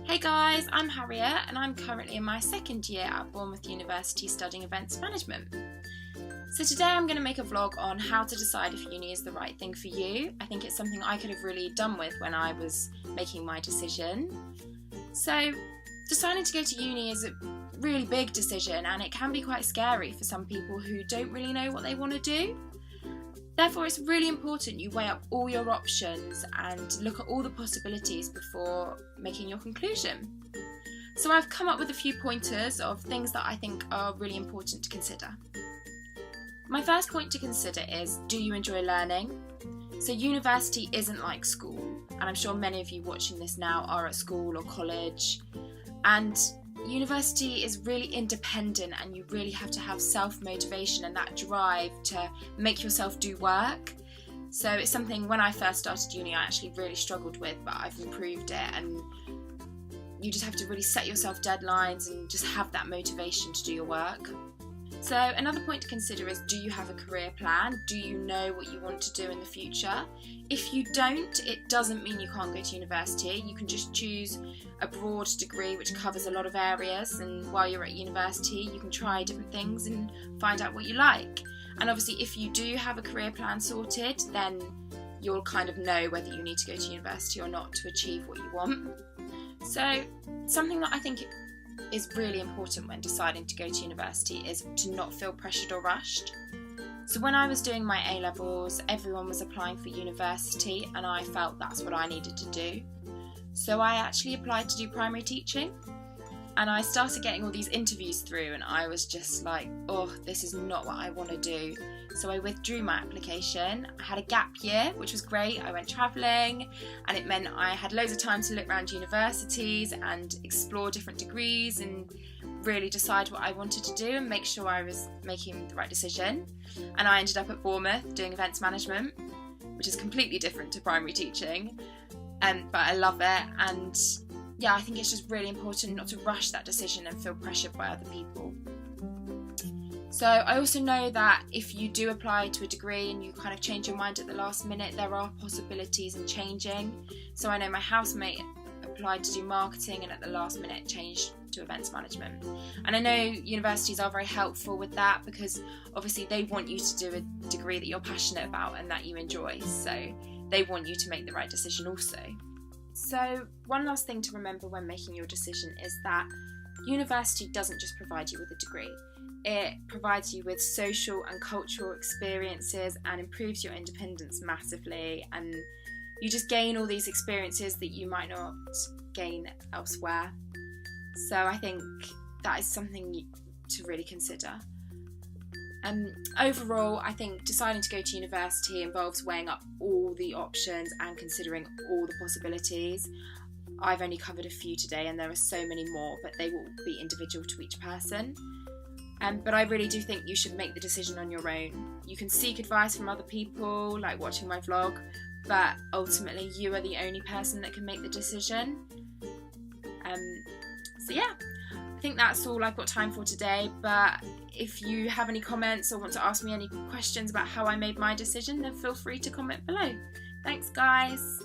Hey guys, I'm Harriet and I'm currently in my second year at Bournemouth University studying events management. So today I'm going to make a vlog on how to decide if uni is the right thing for you. I think it's something I could have really done with when I was making my decision. So deciding to go to uni is a really big decision and it can be quite scary for some people who don't really know what they want to do. Therefore, it's really important you weigh up all your options and look at all the possibilities before making your conclusion. So I've come up with a few pointers of things that I think are really important to consider. My first point to consider is, do you enjoy learning? So university isn't like school, and I'm sure many of you watching this now are at school or college, and university is really independent and you really have to have self-motivation and that drive to make yourself do work. So it's something when I first started uni I actually really struggled with, but I've improved it, and you just have to really set yourself deadlines and just have that motivation to do your work. So another point to consider is, do you have a career plan? Do you know what you want to do in the future? If you don't, it doesn't mean you can't go to university. You can just choose a broad degree which covers a lot of areas, and while you're at university you can try different things and find out what you like. And obviously if you do have a career plan sorted, then you'll kind of know whether you need to go to university or not to achieve what you want. So something that I think is really important when deciding to go to university is to not feel pressured or rushed. So when I was doing my A-levels, everyone was applying for university and I felt that's what I needed to do. So I actually applied to do primary teaching, and I started getting all these interviews through and I was just like, oh, this is not what I want to do. So I withdrew my application. I had a gap year, which was great. I went travelling and it meant I had loads of time to look around universities and explore different degrees and really decide what I wanted to do and make sure I was making the right decision. And I ended up at Bournemouth doing events management, which is completely different to primary teaching, but I love it. And yeah, I think it's just really important not to rush that decision and feel pressured by other people. So I also know that if you do apply to a degree and you kind of change your mind at the last minute, there are possibilities in changing. So I know my housemate applied to do marketing and at the last minute changed to events management. And I know universities are very helpful with that because obviously they want you to do a degree that you're passionate about and that you enjoy. So they want you to make the right decision also. So one last thing to remember when making your decision is that university doesn't just provide you with a degree. It provides you with social and cultural experiences and improves your independence massively, and you just gain all these experiences that you might not gain elsewhere. So I think that is something to really consider. Overall, I think deciding to go to university involves weighing up all the options and considering all the possibilities. I've only covered a few today and there are so many more, but they will be individual to each person. But I really do think you should make the decision on your own. You can seek advice from other people, like watching my vlog, but ultimately you are the only person that can make the decision. So yeah, I think that's all I've got time for today, but if you have any comments or want to ask me any questions about how I made my decision, then feel free to comment below. Thanks guys!